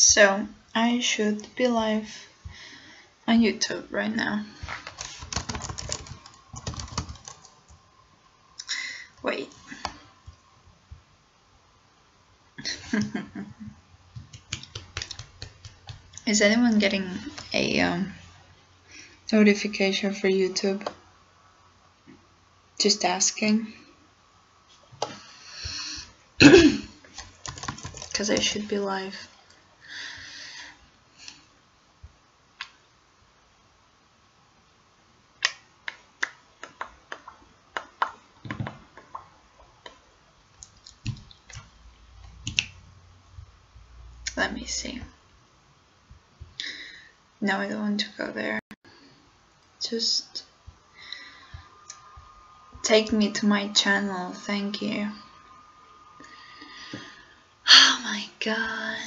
So I should be live on YouTube right now. Wait. Is anyone getting a notification for YouTube? Just asking. Because I should be live. Let me see. No, I don't want to go there. Just take me to my channel, thank you. Oh my god.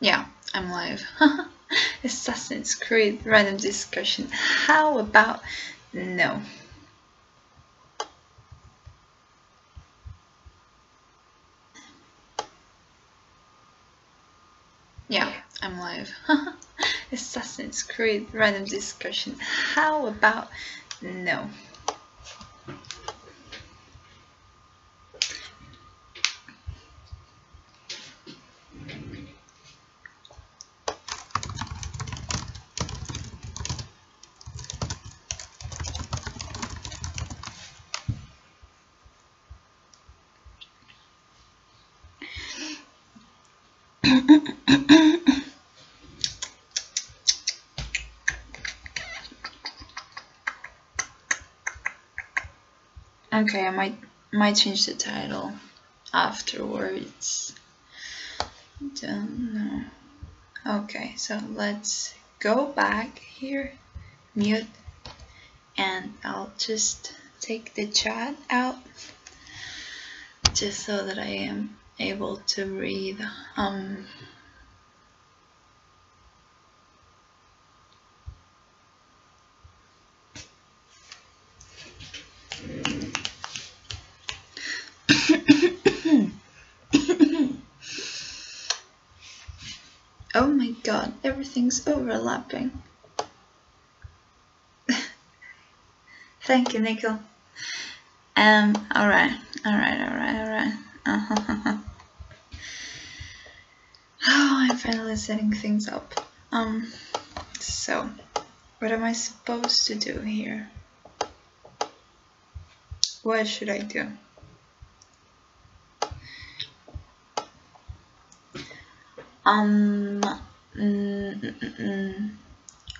Yeah, I'm live. Assassin's Creed random discussion. How about no? Yeah, I'm live. Assassin's Creed random discussion. How about no? Okay, I might change the title afterwards. Don't know. Okay, so let's go back here, mute, and I'll just take the chat out just so that I am able to read. Oh my god, everything's overlapping. Thank you, Nickel. Alright. Oh, I'm finally setting things up. So, what am I supposed to do here? What should I do?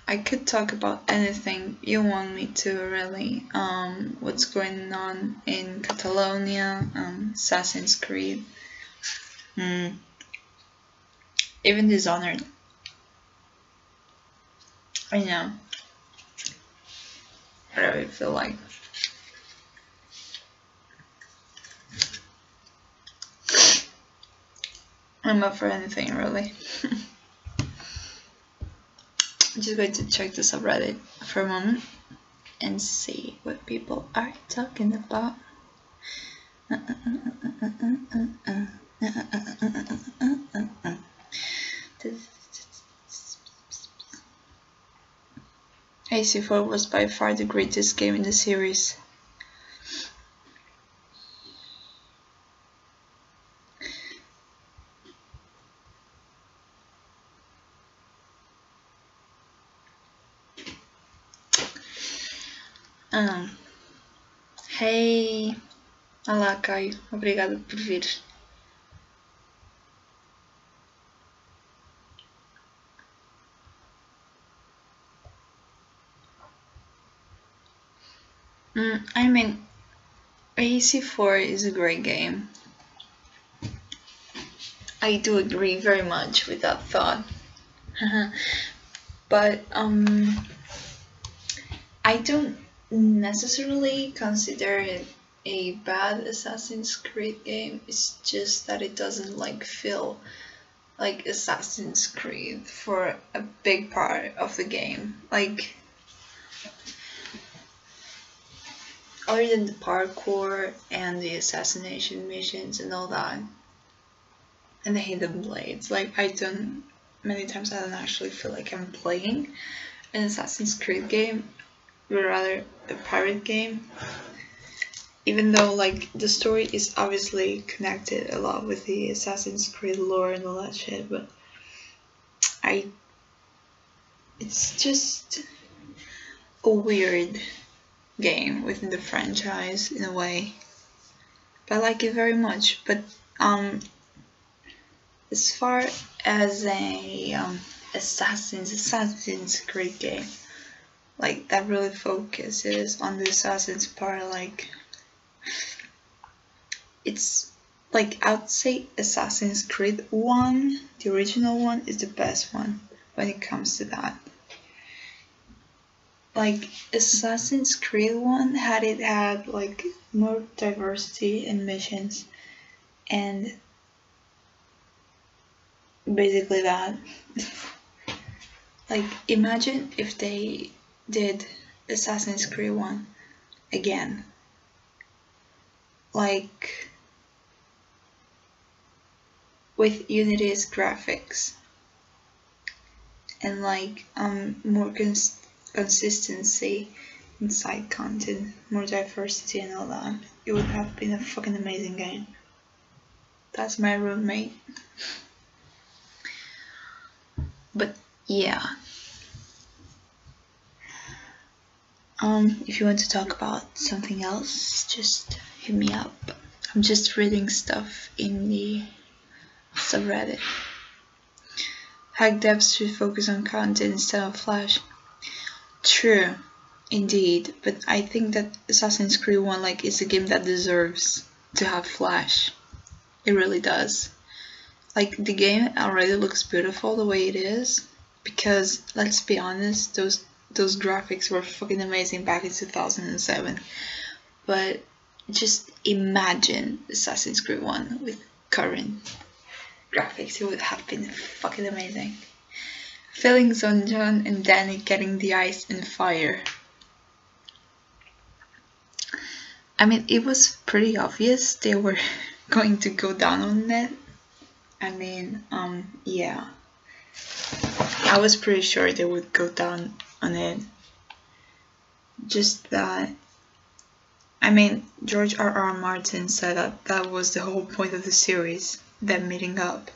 I could talk about anything you want me to, really. What's going on in Catalonia, Assassin's Creed, even Dishonored. I know. Whatever you feel like. I'm up for anything, really. I'm just going to check the subreddit for a moment and see what people are talking about. AC4 was by far the greatest game in the series. Hey, olá Caio, obrigada por vir. I mean, AC4 is a great game. I do agree very much with that thought. But I don't necessarily consider it a bad Assassin's Creed game. It's just that it doesn't feel like Assassin's Creed for a big part of the game. Other than the parkour and the assassination missions and all that, and the hidden blades. Like many times I don't actually feel like I'm playing an Assassin's Creed game, but rather a pirate game. Even though like the story is obviously connected a lot with the Assassin's Creed lore and all that shit, but it's just a weird game within the franchise in a way. But I like it very much. But as far as a Assassin's Creed game, like that really focuses on the Assassin's part, like it's like I'd say Assassin's Creed 1, the original one, is the best one when it comes to that. Like Assassin's Creed 1 had like more diversity in missions and basically that. Like imagine if they did Assassin's Creed 1 again. Like with Unity's graphics and like more consistency inside content, more diversity and all that, it would have been a fucking amazing game. That's my roommate. But yeah. If you want to talk about something else, just hit me up. I'm just reading stuff in the subreddit. Hack devs should focus on content instead of Flash. True, indeed, but I think that Assassin's Creed 1 like is a game that deserves to have Flash. It really does. Like the game already looks beautiful the way it is, because let's be honest, those graphics were fucking amazing back in 2007. But just imagine Assassin's Creed 1 with current graphics, it would have been fucking amazing. Feelings on John and Danny getting the ice and fire. I mean, it was pretty obvious they were going to go down on it. I mean, yeah. I was pretty sure they would go down on it. Just that, I mean, George R.R. Martin said that was the whole point of the series, them meeting up.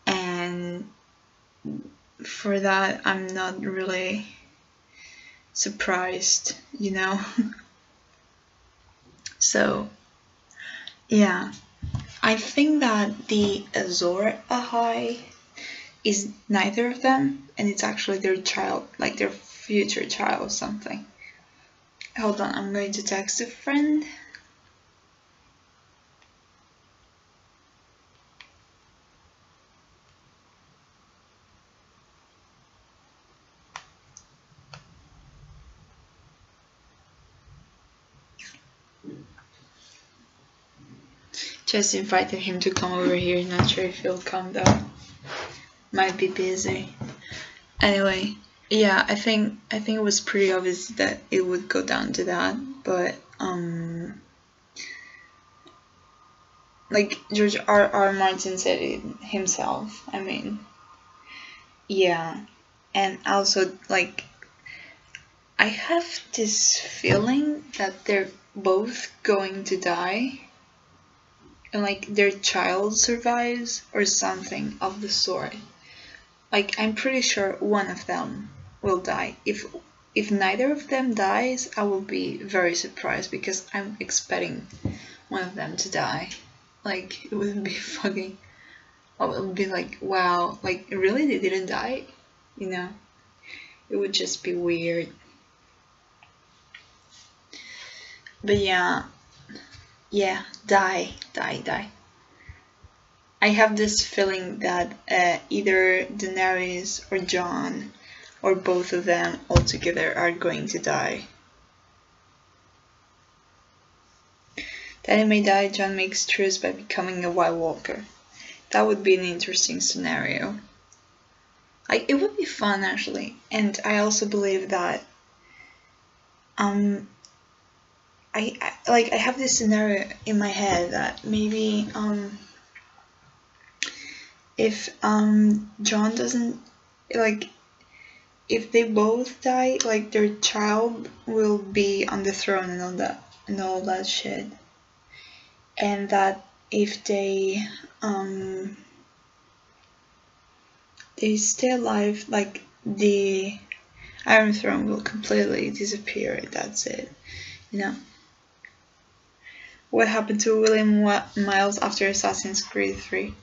And for that, I'm not really surprised, you know? So, yeah. I think that the Azor Ahai is neither of them, and it's actually their child, like their future child or something. Hold on, I'm going to text a friend. Just invited him to come over here, not sure if he'll come though. Might be busy. Anyway, yeah, I think it was pretty obvious that it would go down to that, but like George R.R. Martin said it himself. I mean, yeah, and also like I have this feeling that they're both going to die, and like their child survives or something of the sort. Like I'm pretty sure one of them will die. If neither of them dies, I will be very surprised because I'm expecting one of them to die. Like it would be fucking, it would be like, wow, like really they didn't die, you know? It would just be weird. But yeah, die. I have this feeling that either Daenerys or Jon or both of them altogether are going to die. Danny may die, Jon makes truce by becoming a White Walker. That would be an interesting scenario. Like it would be fun actually, and I also believe that I have this scenario in my head that maybe if John doesn't, like, if they both die, like their child will be on the throne and all that shit. And that if they stay alive, like the Iron Throne will completely disappear. That's it. You know. What happened to William Miles after Assassin's Creed 3?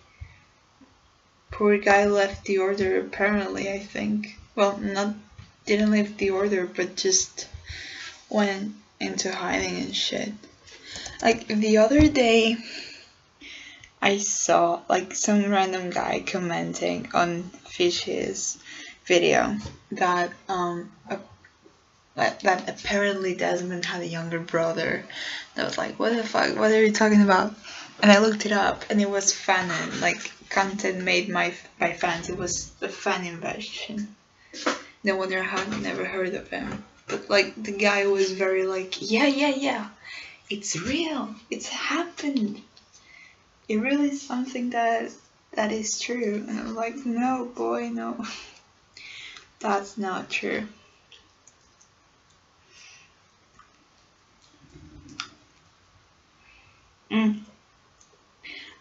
Poor guy left the order apparently, I think. Well, didn't leave the order, but just went into hiding and shit. Like the other day, I saw like some random guy commenting on Fish's video that that apparently Desmond had a younger brother. That was like, what the fuck? What are you talking about? And I looked it up, and it was fanon, like content made by fans. It was a fan invention. No wonder I had never heard of him. But like the guy was very like, yeah, it's real. It's happened. It really is something that is true. And I'm like, no, boy, no. That's not true.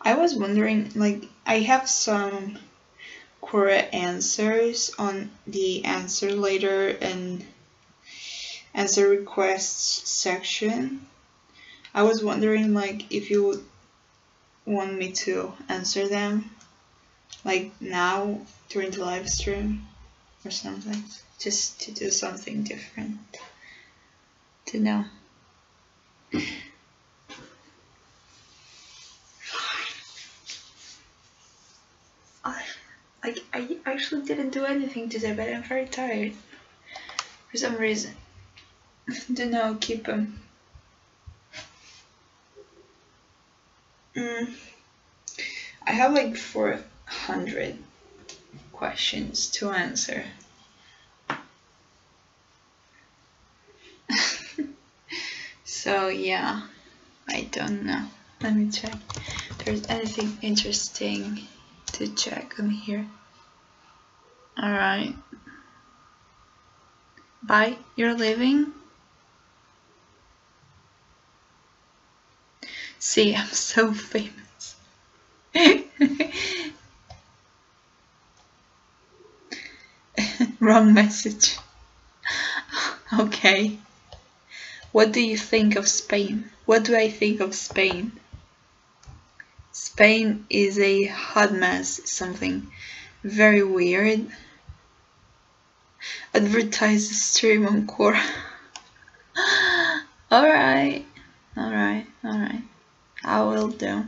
I was wondering, like, I have some Quora answers on the answer later and answer requests section. I was wondering, like, if you would want me to answer them, like now during the live stream or something, just to do something different, to know. I actually didn't do anything today, but I'm very tired for some reason. Don't know, keep them. I have like 400 questions to answer. So yeah, I don't know. Let me check if there's anything interesting to check on here. Alright. Bye, you're leaving? See, I'm so famous. Wrong message. Okay. What do you think of Spain? What do I think of Spain? Spain is a hot mess, something very weird. Advertise the stream on Quora. Alright. I will do.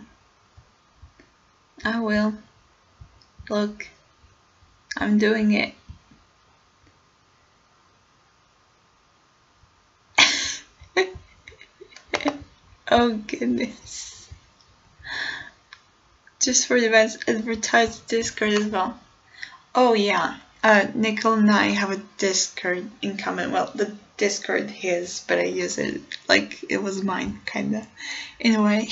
I will. Look, I'm doing it. Oh goodness. Just for the events, advertise Discord as well. Oh yeah, Nicole and I have a Discord in common. Well, the Discord his, but I use it like it was mine, kinda, in a way.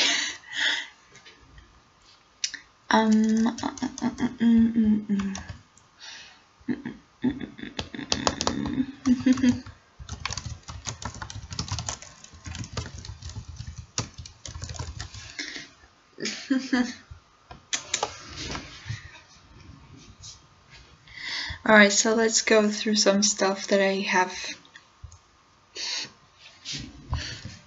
Alright, so let's go through some stuff that I have.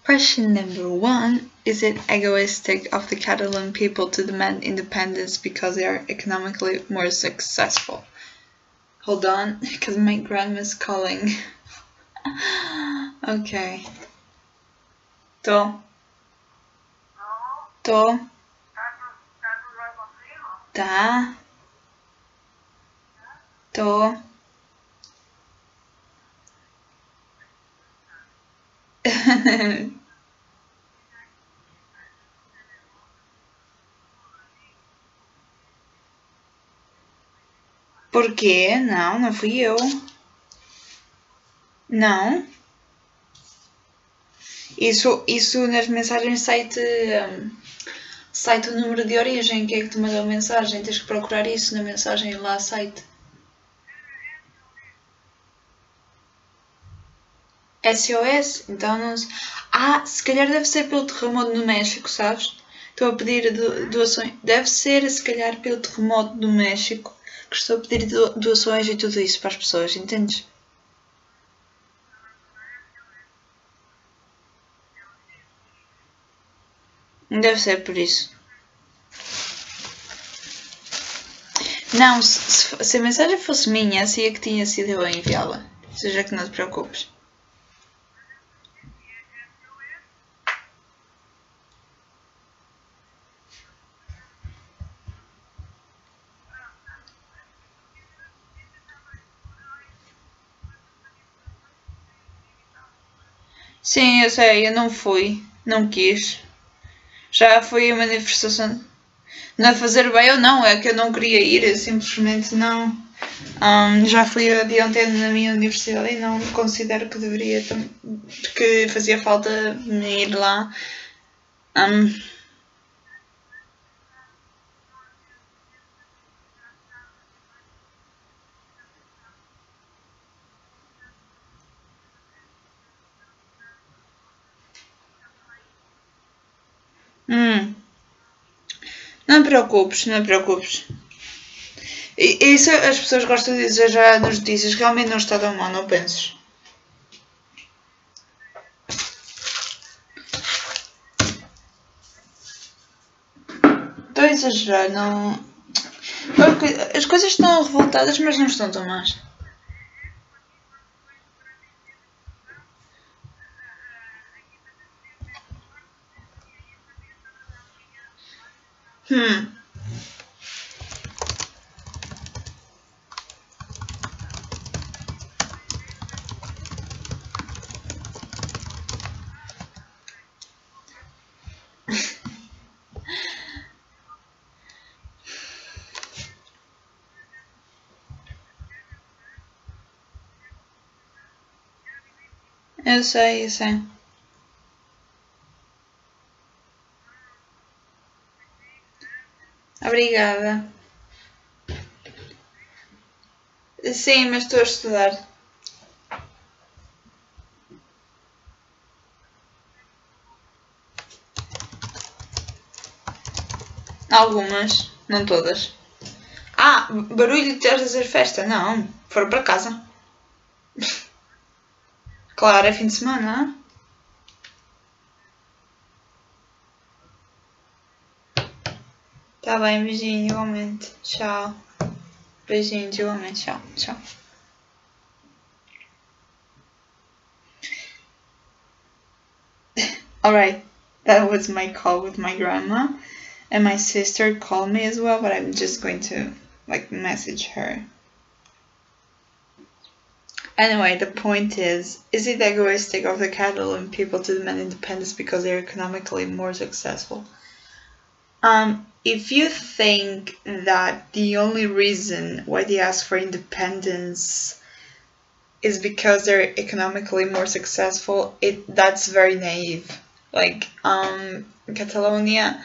Question number 1. Is it egoistic of the Catalan people to demand independence because they are economically more successful? Hold on, because my grandma's calling. Okay. Tô. Tá. Tô. Por quê? Não fui eu. Não. Isso nas mensagens de site Site o número de origem, que é que te mandou mensagem? Tens que procurar isso na mensagem lá, site. SOS? Então não. Ah, se calhar deve ser pelo terremoto no México, sabes? Estou a pedir doações. Deve ser, se calhar, pelo terremoto do México que estou a pedir doações e tudo isso para as pessoas, entendes? Deve ser por isso. Não, se a mensagem fosse minha, sabia que tinha sido eu a enviá-la. Seja que não te preocupes. Sim, eu sei, eu não fui. Não quis. Já foi a manifestação. Não é fazer bem ou não, é que eu não queria ir, eu simplesmente não. Já fui de ontem na minha universidade e não considero que deveria, que fazia falta me ir lá. Não te preocupes, não te preocupes. Isso as pessoas gostam de dizer já nas notícias, realmente não está tão mal, não penses. Estou a exagerar, não. As coisas estão revoltadas, mas não estão tão más. Eu sei, eu sei. Obrigada. Sim, mas estou a estudar. Algumas, não todas. Ah, barulho de teres a fazer festa? Não, foram para casa. Claro, é fim de semana. Tá bem, beijinho, igualmente. Tchau. Beijinho, igualmente. Tchau, tchau. Alright, that was my call with my grandma. And my sister called me as well, but I'm just going to message her. Anyway, the point is it egoistic of the Catalan people to demand independence because they're economically more successful? If you think that the only reason why they ask for independence is because they're economically more successful, that's very naive. Catalonia,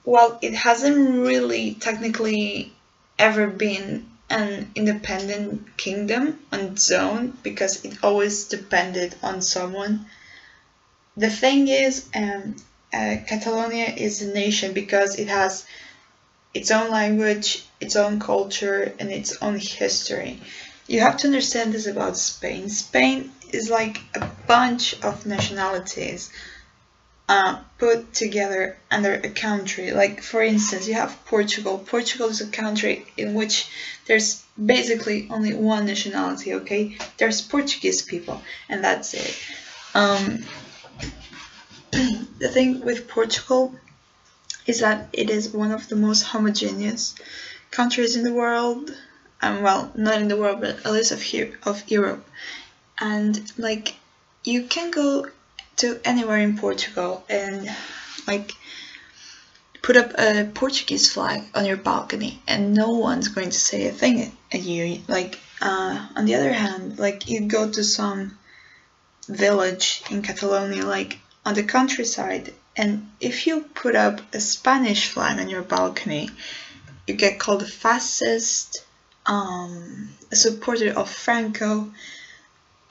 while it hasn't really technically ever been an independent kingdom on its own because it always depended on someone. The thing is, Catalonia is a nation because it has its own language, its own culture, and its own history. You have to understand this about Spain. Spain is like a bunch of nationalities put together under a country. Like, for instance, you have Portugal. Portugal is a country in which there's basically only one nationality, okay? There's Portuguese people, and that's it. The thing with Portugal is that it is one of the most homogeneous countries in the world. Well, not in the world, but at least of Europe. And you can go to anywhere in Portugal and put up a Portuguese flag on your balcony and no one's going to say a thing at you. On the other hand, you go to some village in Catalonia, on the countryside, And if you put up a Spanish flag on your balcony, you get called the fascist, a supporter of Franco,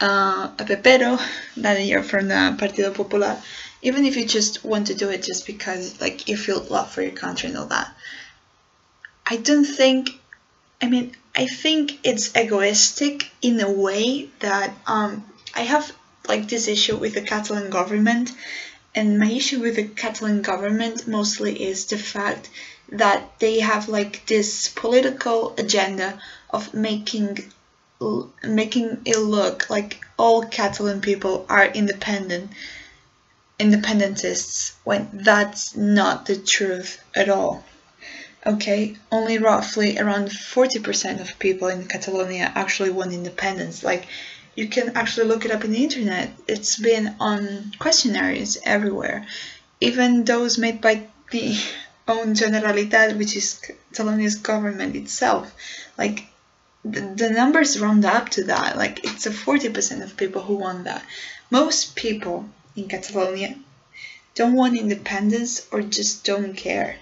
a pepero, that you're from the Partido Popular, even if you just want to do it just because like you feel love for your country and all that. I think it's egoistic in a way that I have like this issue with the Catalan government, and my issue with the Catalan government mostly is the fact that they have like this political agenda of making it look like all Catalan people are independentists, when that's not the truth at all. Okay, only roughly around 40% of people in Catalonia actually want independence. Like, you can actually look it up in the internet. It's been on questionnaires everywhere, even those made by the own Generalitat, which is Catalonia's government itself. Like, the numbers round up to that. Like, it's a 40% of people who want that. Most people in Catalonia don't want independence or just don't care.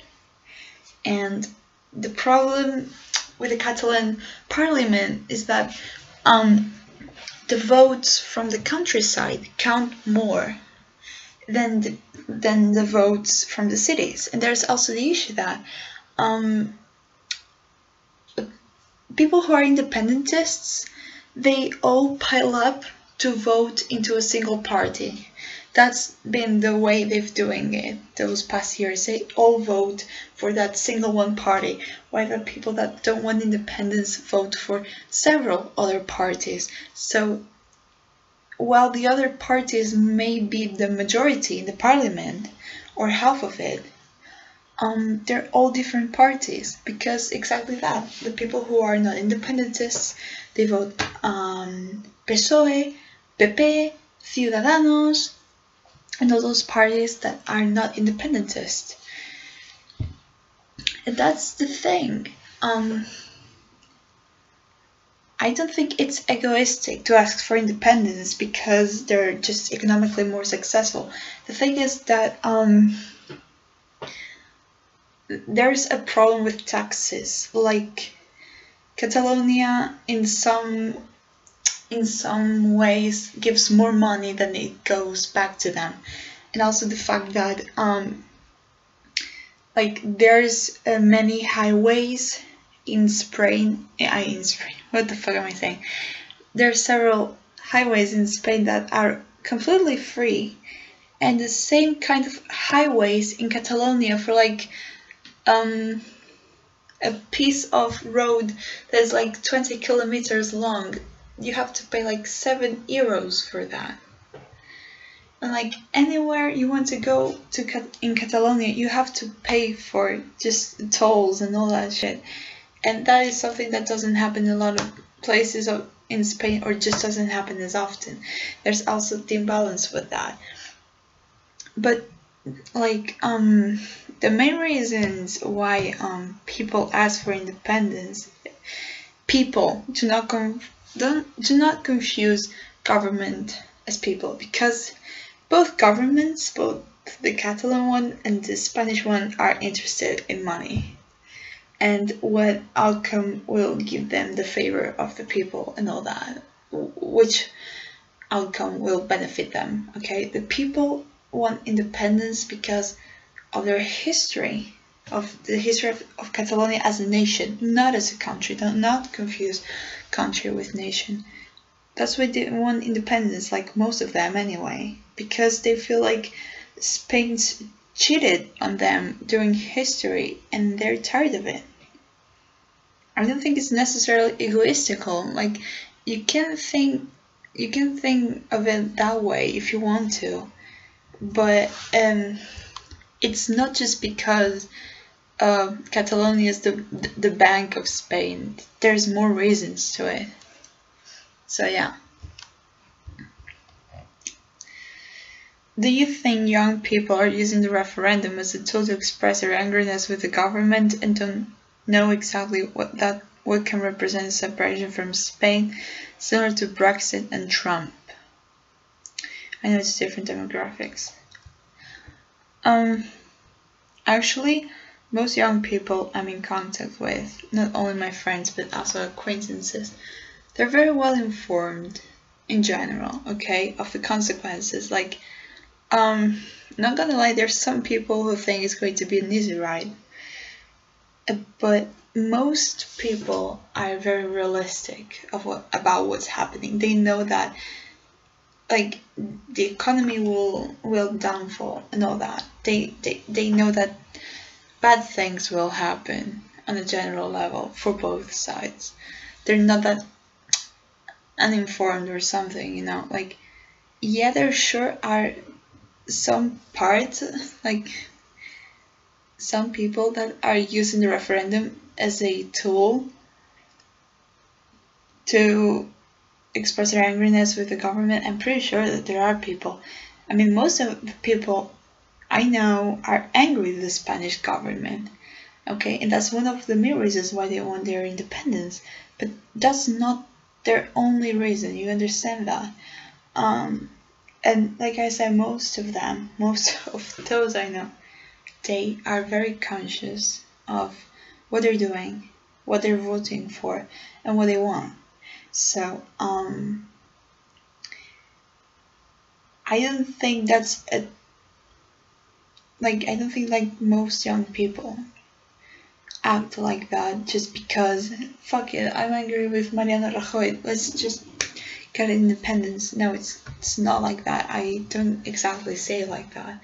And the problem with the Catalan parliament is that the votes from the countryside count more than the votes from the cities. And there's also the issue that people who are independentists, they all pile up to vote into a single party. That's been the way they've doing it those past years. They all vote for that single one party, while the people that don't want independence vote for several other parties. So while the other parties may be the majority in the parliament, or half of it, they're all different parties, because exactly that, the people who are not independentists, they vote PSOE, PP, Ciudadanos, and all those parties that are not independentist. And that's the thing. I don't think it's egoistic to ask for independence because they're just economically more successful. The thing is that there's a problem with taxes. Like, Catalonia in some ways gives more money than it goes back to them. And also the fact that like there's many highways in Spain. What the fuck am I saying? There are several highways in Spain that are completely free, and the same kind of highways in Catalonia for like a piece of road that's like 20 kilometers long. You have to pay like €7 for that. And like anywhere you want to go to in Catalonia, you have to pay for just tolls and all that shit. And that is something that doesn't happen in a lot of places in Spain, or just doesn't happen as often. There's also the imbalance with that. But like the main reasons why people ask for independence, people do not confuse government as people, because both governments, both the Catalan one and the Spanish one, are interested in money and what outcome will give them the favor of the people and all that, which outcome will benefit them. Okay, the people want independence because of their history, of the history of Catalonia as a nation, not as a country. Do not confuse country with nation. That's why they want independence, like most of them anyway, because they feel like Spain's cheated on them during history and they're tired of it. I don't think it's necessarily egoistical. Like, you can think of it that way if you want to, but it's not just because Catalonia is the bank of Spain. There's more reasons to it. So yeah. Do you think young people are using the referendum as a tool to express their angerness with the government and don't know exactly what can represent separation from Spain, similar to Brexit and Trump? I know it's different demographics. Actually, most young people I'm in contact with, not only my friends but also acquaintances, they're very well informed in general, okay, of the consequences. Like, not gonna lie, there's some people who think it's going to be an easy ride, but most people are very realistic about what's happening. They know that, like, the economy will downfall and all that. They know that bad things will happen on a general level for both sides. They're not that uninformed or something, you know. Like, yeah, there sure are some parts, like some people that are using the referendum as a tool to express their angriness with the government. I'm pretty sure that there are people. I mean, most of the people I know are angry with the Spanish government. Okay, and that's one of the main reasons why they want their independence. But that's not their only reason. You understand that? And like I said, most of those I know, they are very conscious of what they're doing, what they're voting for, and what they want. So, I don't think that's a, like, I don't think like most young people act like that just because, fuck it, I'm angry with Mariano Rajoy, let's just get independence. No, it's not like that. I don't exactly say it like that.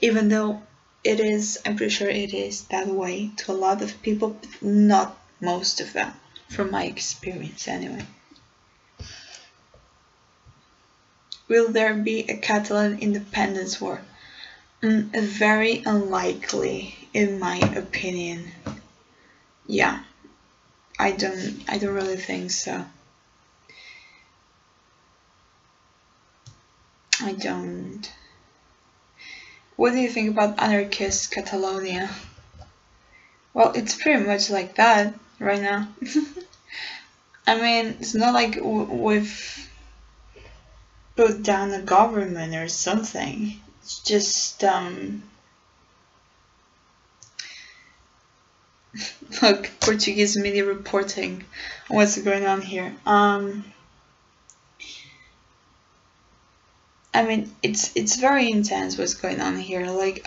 Even though it is, I'm pretty sure it is that way to a lot of people, but not most of them, from my experience anyway. Will there be a Catalan independence war? Very unlikely, in my opinion. Yeah, I don't really think so. I don't. What do you think about anarchist Catalonia? Well, it's pretty much like that right now. I mean, it's not like we've put down a government or something. It's just, look, Portuguese media reporting what's going on here. I mean, it's very intense what's going on here. Like,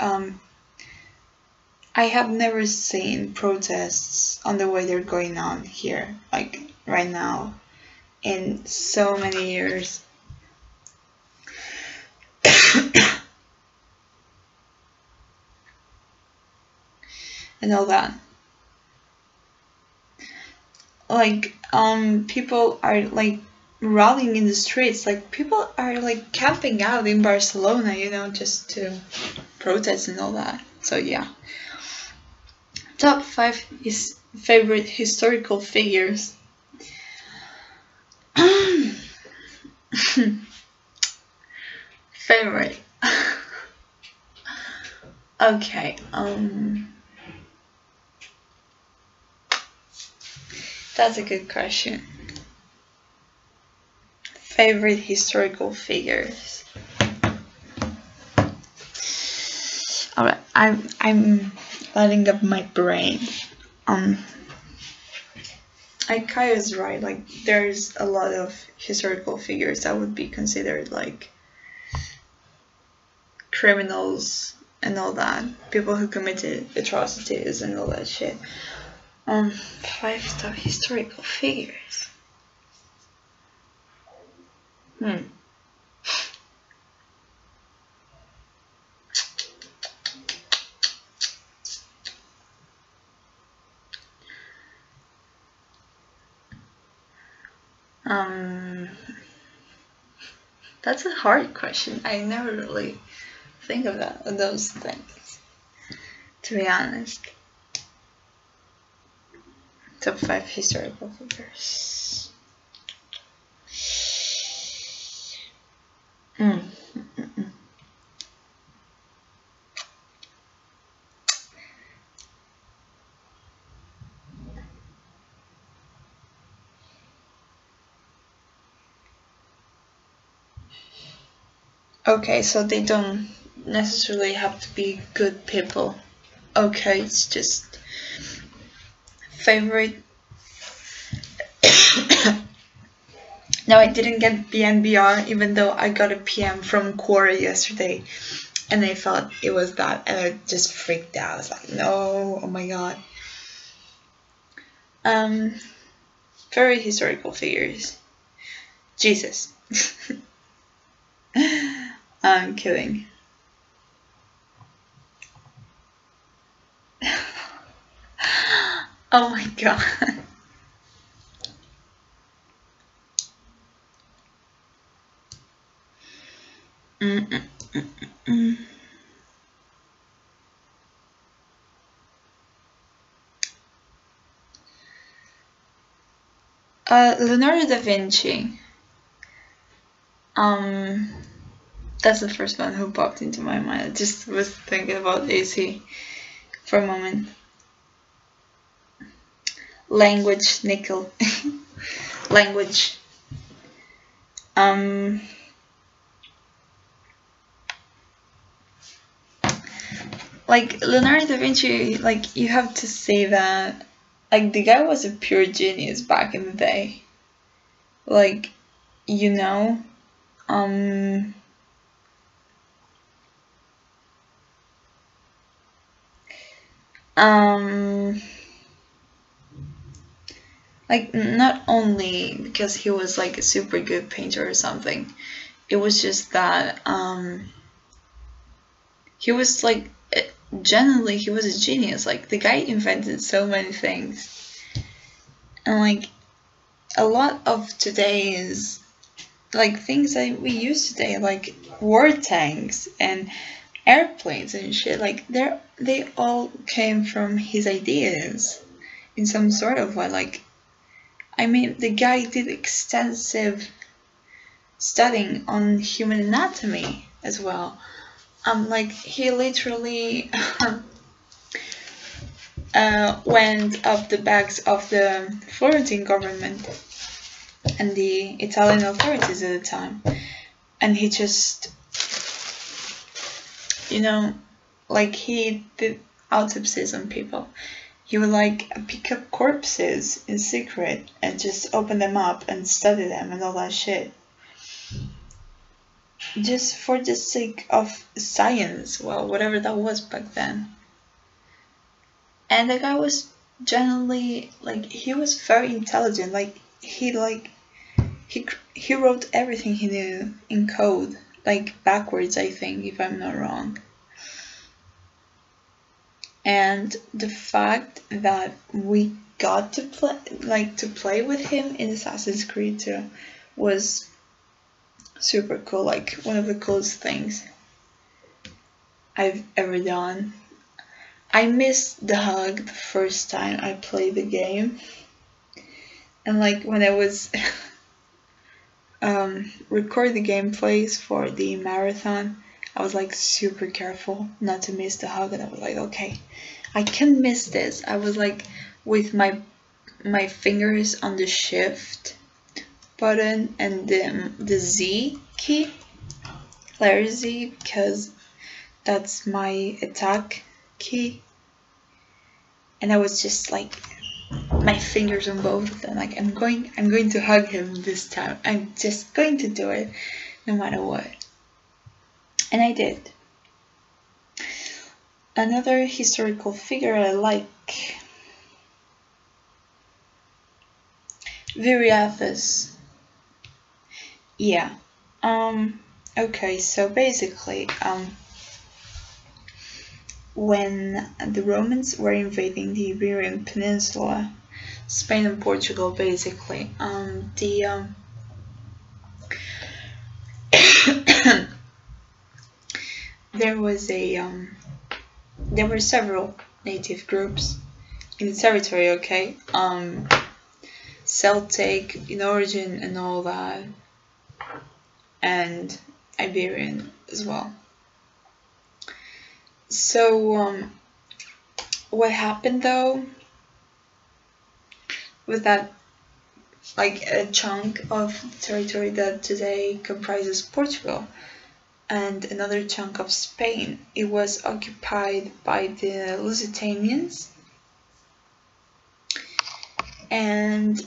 I have never seen protests on the way they're going on here, like right now, in so many years. And all that. Like, people are like rallying in the streets. Like, people are like camping out in Barcelona, you know, just to protest and all that. So yeah. Top 5 is favorite historical figures. Favorite. Okay, that's a good question. Favorite historical figures. Alright, I'm letting up my brain. Kaya's right, like there's a lot of historical figures that would be considered like criminals and all that, people who committed atrocities and all that shit. 5 top historical figures. That's a hard question. I never really think of those things, to be honest. Top 5 historical figures. Okay, so they don't necessarily have to be good people. Okay, it's just favorite. No, I didn't get BNBR, even though I got a PM from Quora yesterday, and I thought it was that, and I just freaked out. I was like, no, oh my god. Very historical figures. Jesus. I'm kidding. Oh my god. Leonardo da Vinci. That's the first one who popped into my mind. I just was thinking about AC for a moment. Language, nickel. Language. Like Leonardo da Vinci, like you have to say that, like the guy was a pure genius back in the day. Like, you know, like not only because he was like a super good painter or something, it was just that he was like generally he was a genius. Like the guy invented so many things, and like a lot of today's like things that we use today, like war tanks and airplanes and shit, like they all came from his ideas in some sort of way. Like, I mean, the guy did extensive studying on human anatomy as well. Like he literally went up the backs of the Florentine government and the Italian authorities at the time, and he just, you know, like he did autopsies on people. He would like pick up corpses in secret and just open them up and study them and all that shit. Just for the sake of science, well, whatever that was back then. And the guy was generally, like, he was very intelligent. Like, he wrote everything he knew in code, like backwards, I think, if I'm not wrong. And the fact that we got to play with him in Assassin's Creed 2 was super cool. Like one of the coolest things I've ever done. I missed the hug the first time I played the game, and like when I was record the gameplays for the marathon, I was like super careful not to miss the hug, and I was like, okay, I can miss this. I was like with my fingers on the shift button and the Z key, letter Z, because that's my attack key, and I was just like my fingers on both of them, like I'm going to hug him this time. I'm just going to do it no matter what. And I did. Another historical figure I like, Viriathus. Yeah. Okay, so basically, when the Romans were invading the Iberian Peninsula, Spain and Portugal, basically, there were several native groups in the territory, okay? Celtic in origin and all that, and Iberian as well. So, what happened though with that, like a chunk of territory that today comprises Portugal, and another chunk of Spain. It was occupied by the Lusitanians, and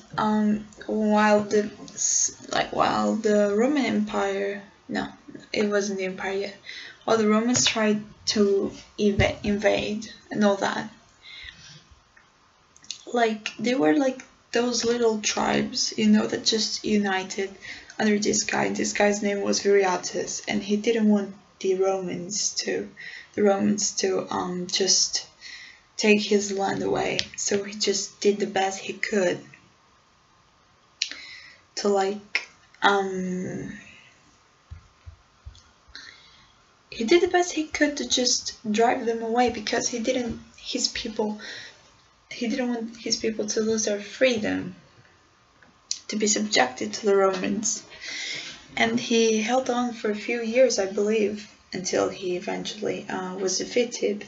while the Roman Empire, no, it wasn't the empire yet. While the Romans tried to invade and all that, like they were like those little tribes, you know, that just united under this guy. This guy's name was Viriatus, and he didn't want the Romans to just take his land away. So he just did the best he could to like he did the best he could to just drive them away, because he didn't want his people to lose their freedom, to be subjected to the Romans. And he held on for a few years, I believe, until he eventually was defeated.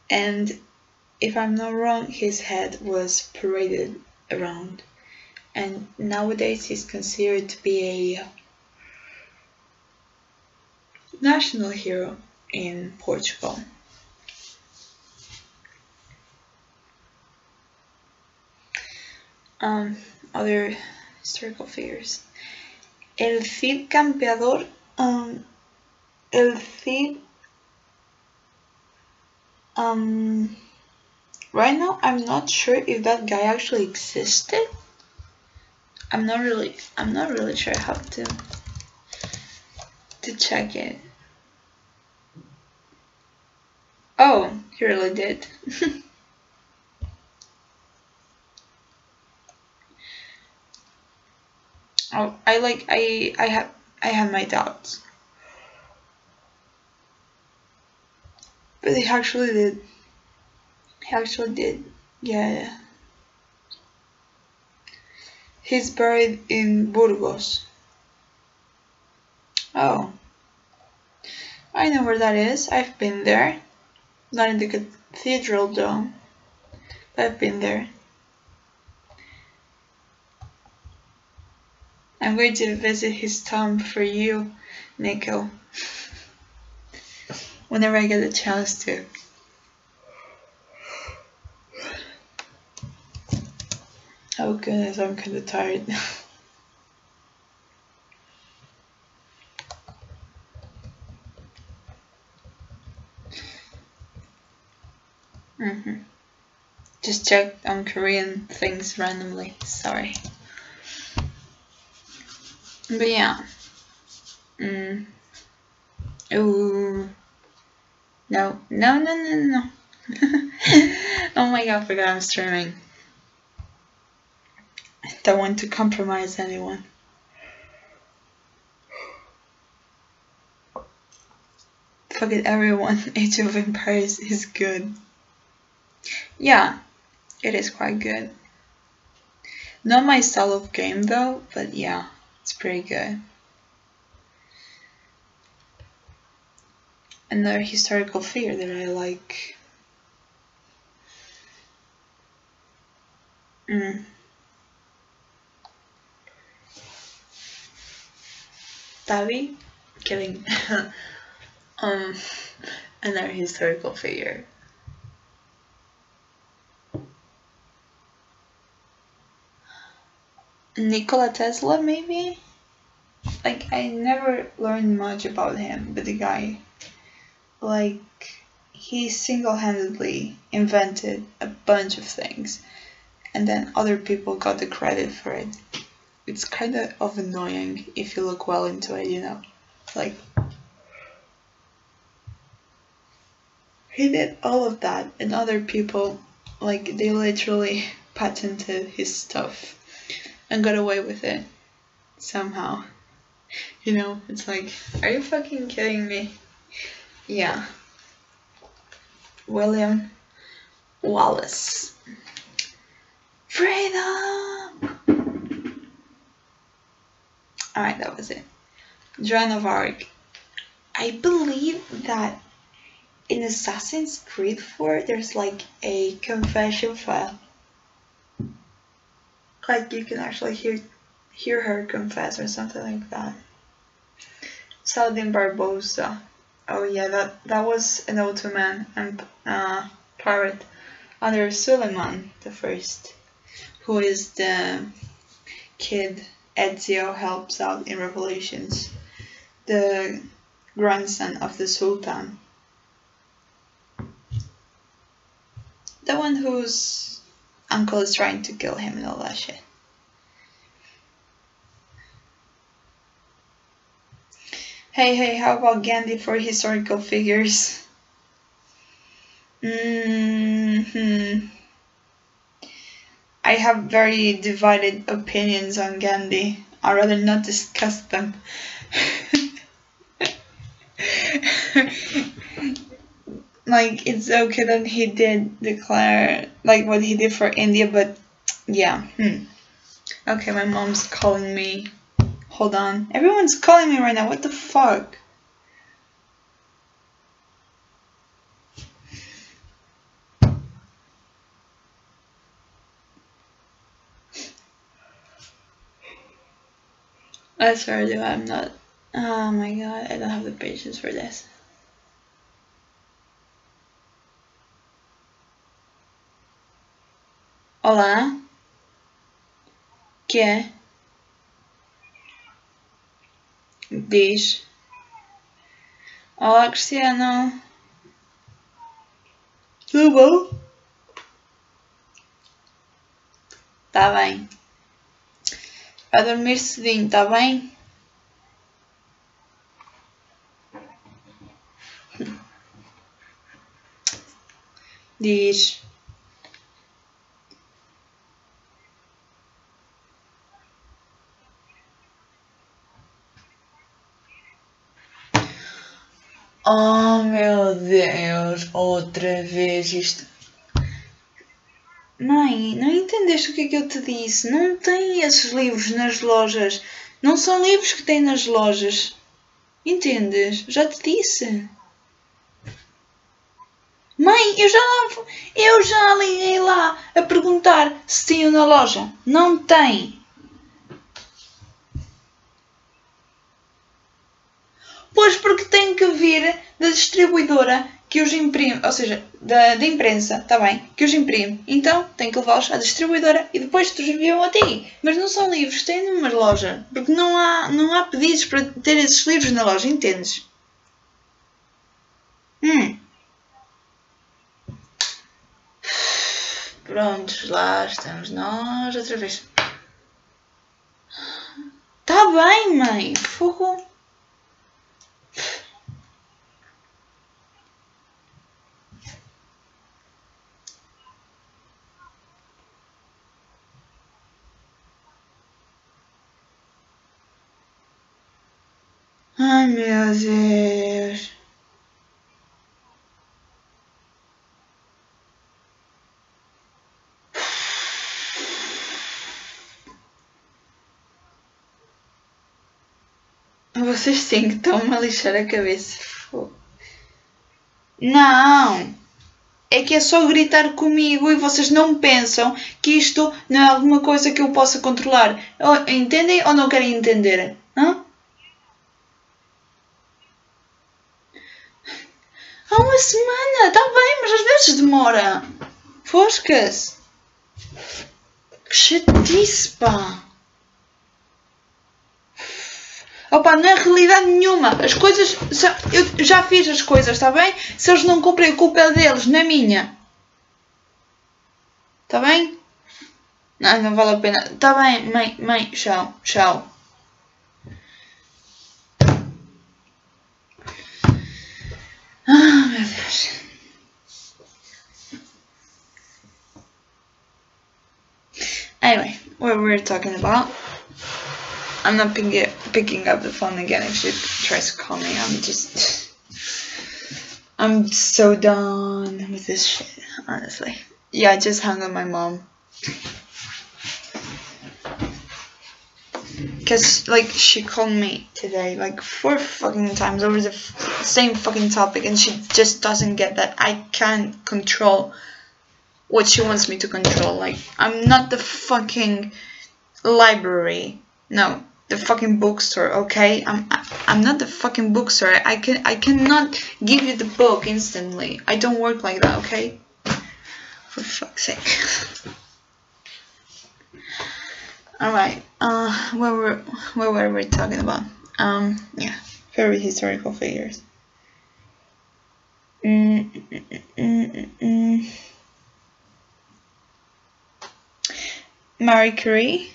And if I'm not wrong, his head was paraded around. And nowadays he's considered to be a national hero in Portugal. Other historical figures. El Cid Campeador. El Cid. Right now, I'm not sure if that guy actually existed. I'm not really sure how to check it. Oh, he really did. Oh, I have my doubts, but he actually did. He actually did. Yeah. He's buried in Burgos. Oh, I know where that is. I've been there. Not in the cathedral though, but I've been there. I'm going to visit his tomb for you, Nico, whenever I get a chance to. Oh goodness, I'm kind of tired. Just checked on Korean things randomly, sorry. But yeah. Ooh. No. Oh my god, I forgot I'm streaming. I don't want to compromise anyone. Fuck it, everyone. Age of Empires is good. Yeah, it is quite good. Not my style of game though, but yeah, it's pretty good. Another historical figure that I like. Tavi? Kidding. Another historical figure. Nikola Tesla, maybe? Like, I never learned much about him, but the guy, like, he single-handedly invented a bunch of things, and then other people got the credit for it. It's kind of annoying if you look well into it, you know? Like, he did all of that, and other people, like, they literally patented his stuff and got away with it somehow. You know, it's like, are you fucking kidding me? Yeah. William Wallace. Freedom! Alright, that was it. Joan of Arc. I believe that in Assassin's Creed 4 there's like a confession file. Like you can actually hear her confess or something like that. Saladin Barbosa. Oh yeah, that was an Ottoman and pirate under Suleiman the First, who is the kid Ezio helps out in Revelations, the grandson of the Sultan, the one whose uncle is trying to kill him and all that shit. Hey, how about Gandhi for historical figures? I have very divided opinions on Gandhi. I'd rather not discuss them. Like, it's okay that he did declare, like, what he did for India, but yeah. Okay, my mom's calling me. Hold on. Everyone's calling me right now. What the fuck? I swear to I'm not. Oh my god, I don't have the patience for this. Olá? Que é? Diz. Olá, Cristiano. Tudo bom? Tá bem. Vai dormir cedinho, tá bem? Diz. Oh meu Deus, outra vez isto. Mãe, não entendeste o que é que eu te disse? Não tem esses livros nas lojas. Não são livros que tem nas lojas. Entendes? Já te disse. Mãe, eu já liguei lá a perguntar se tinham na loja. Não tem. Pois porque tem que vir da distribuidora que os imprime, ou seja, da imprensa, está bem? Que os imprime. Então tem que levá-los à distribuidora e depois te os enviam a ti. Mas não são livros, tem numa loja. Porque não há pedidos para ter esses livros na loja, entendes? Prontos, lá estamos nós outra vez. Tá bem, mãe. Fogo. Ai, meu Deus. Vocês sim que estão-me a lixar a cabeça. Não! É que é só gritar comigo e vocês não pensam que isto não é alguma coisa que eu possa controlar. Entendem ou não querem entender? Hã? Há uma semana! Está bem, mas às vezes demora. Foscas! Que chatice, pá! Opa, não é realidade nenhuma. As coisas... Eu já fiz as coisas, está bem? Se eles não cumprem, a culpa é deles, não é minha. Está bem? Não vale a pena. Está bem, mãe. Tchau. Ah, meu Deus. Anyway, what we're talking about... I'm not picking up the phone again if she tries to call me. I'm so done with this shit, honestly. Yeah, I just hung up my mom. Because, like, she called me today, like, 4 fucking times over the same fucking topic, and she just doesn't get that I can't control what she wants me to control. Like, I'm not the fucking library. No. the fucking bookstore, okay? I'm not the fucking bookstore. I cannot give you the book instantly. I don't work like that, okay? For fuck's sake. Alright, what were we talking about? Yeah, favorite historical figures. Marie Curie.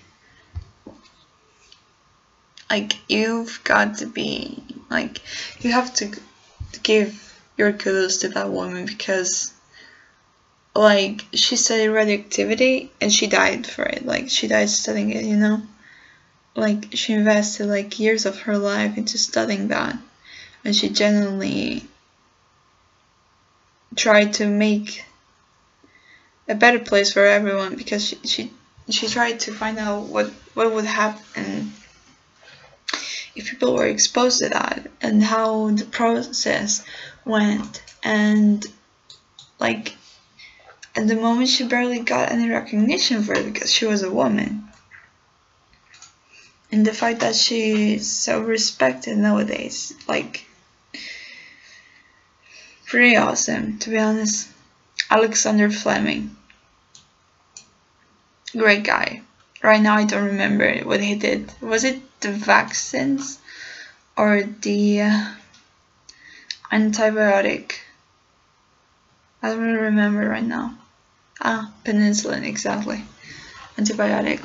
Like, you've got to be, like, you have to give your kudos to that woman, because, like, she studied radioactivity and she died for it. Like, she died studying it, you know? Like, she invested, like, years of her life into studying that, and she genuinely tried to make a better place for everyone, because she tried to find out what would happen if people were exposed to that, and how the process went. And like, at the moment she barely got any recognition for it because she was a woman, and the fact that she's so respected nowadays, like, pretty awesome, to be honest. Alexander Fleming, great guy. Right now I don't remember what he did. Was it the vaccines or the antibiotic? I don't really remember right now. Penicillin, exactly. Antibiotic.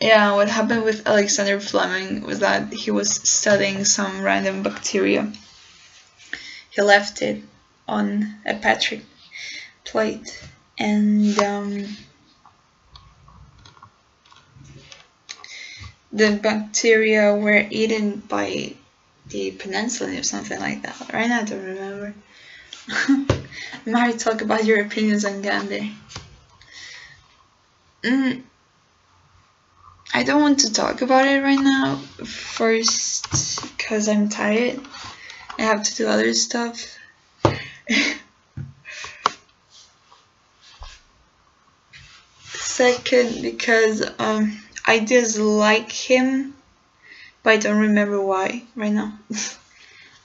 Yeah, what happened with Alexander Fleming was that he was studying some random bacteria. He left it on a Petri plate, and the bacteria were eaten by the penicillin or something like that. Right now I don't remember. Mari, talk about your opinions on Gandhi. I don't want to talk about it right now. First, because I'm tired. I have to do other stuff. Second, because I dislike him, but I don't remember why right now.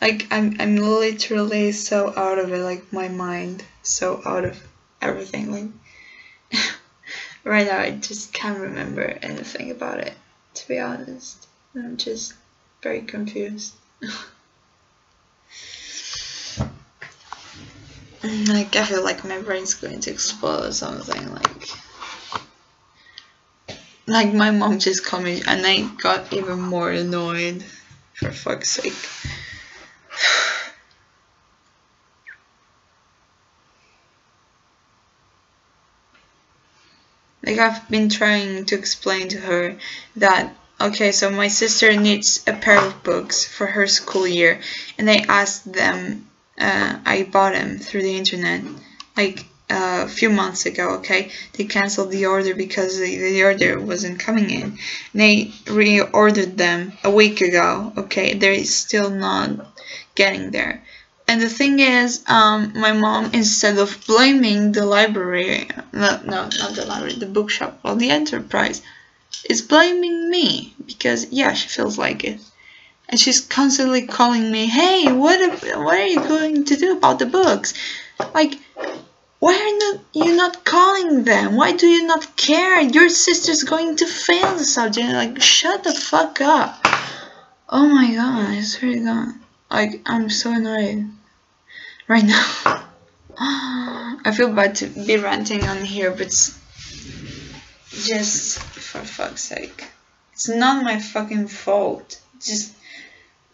Like, I'm literally so out of it, like, my mind so out of everything, like. Right now I just can't remember anything about it, to be honest. I'm just very confused. Like, I feel like my brain's going to explode or something, like my mom just called me and I got even more annoyed, for fuck's sake. Like, I've been trying to explain to her that, okay, so my sister needs a pair of books for her school year, and I asked them, I bought them through the internet, like, a few months ago, okay? They cancelled the order because the order wasn't coming in. And they reordered them a week ago, okay? They're still not getting there. And the thing is, my mom, instead of blaming the library, not the library, the bookshop, or the enterprise, is blaming me, because, yeah, she feels like it. And she's constantly calling me, hey, what are you going to do about the books? Like, why are you not calling them? Why do you not care? Your sister's going to fail the subject. Like, shut the fuck up. Oh my god, I swear to god. Like, I'm so annoyed right now. I feel bad to be ranting on here, but just for fuck's sake. It's not my fucking fault. Just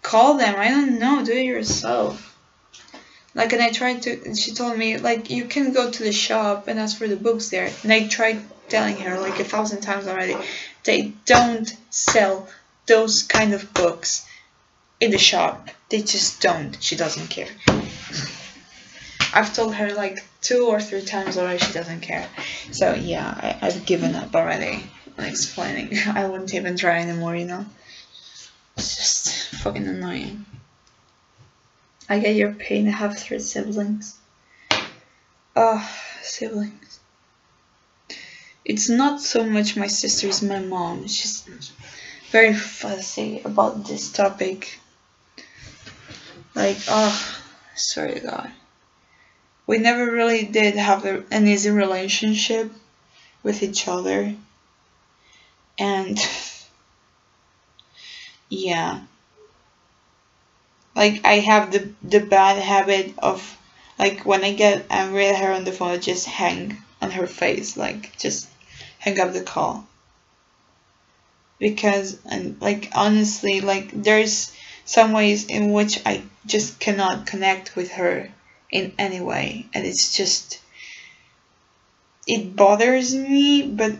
call them. I don't know. Do it yourself. Like, and I tried to, she told me, like, you can go to the shop and ask for the books there. And I tried telling her, like, 1,000 times already, they don't sell those kind of books in the shop. They just don't. She doesn't care. I've told her, like, 2 or 3 times already, she doesn't care. So, yeah, I've given up already on explaining. I wouldn't even try anymore, you know? It's just fucking annoying. I get your pain. I have 3 siblings. Oh, siblings. It's not so much my sister, it's my mom. She's very fussy about this topic. Like, oh, swear to God. We never really did have an easy relationship with each other. And yeah. Like, I have the bad habit of, like, when I get angry at her on the phone, I just hang on her face. Like, just hang up the call. Because, and like, honestly, like, there's some ways in which I just cannot connect with her in any way. And it's just, it bothers me, but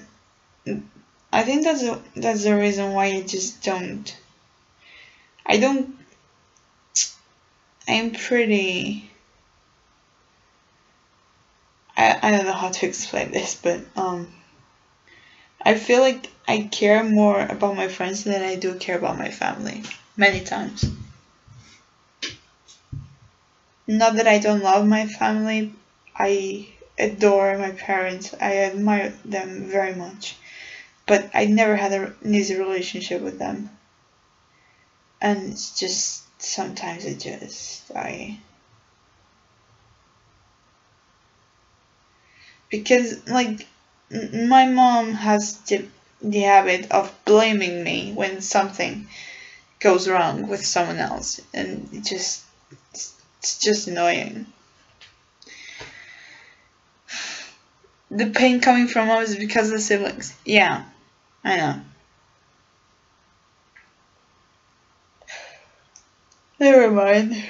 I think that's the reason why I just don't. I'm pretty. I don't know how to explain this, but I feel like I care more about my friends than I do care about my family. Many times. Not that I don't love my family. I adore my parents. I admire them very much. But I never had an easy relationship with them. And it's just, sometimes because, like, my mom has the habit of blaming me when something goes wrong with someone else, and it's just annoying. The pain coming from us is because of the siblings. Yeah, I know. Never mind.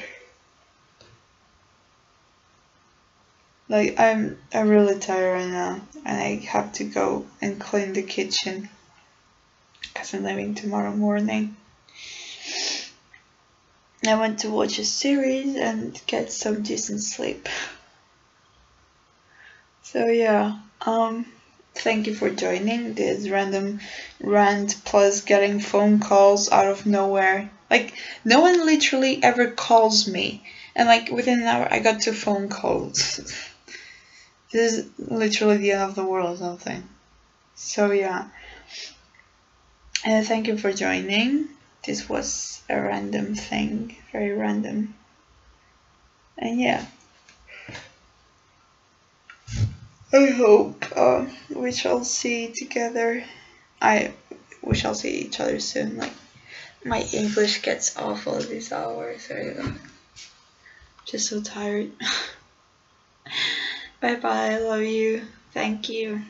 Like, I'm really tired right now, and I have to go and clean the kitchen because I'm leaving tomorrow morning. I want to watch a series and get some decent sleep. So yeah, thank you for joining this random rant plus getting phone calls out of nowhere. Like, no one literally ever calls me, and like within an hour I got 2 phone calls. This is literally the end of the world or something. So yeah, thank you for joining. This was a random thing, very random. And yeah, I hope we shall see together. We shall see each other soon. Like, my English gets awful these hours. Just so tired. Bye bye. Love you. Thank you.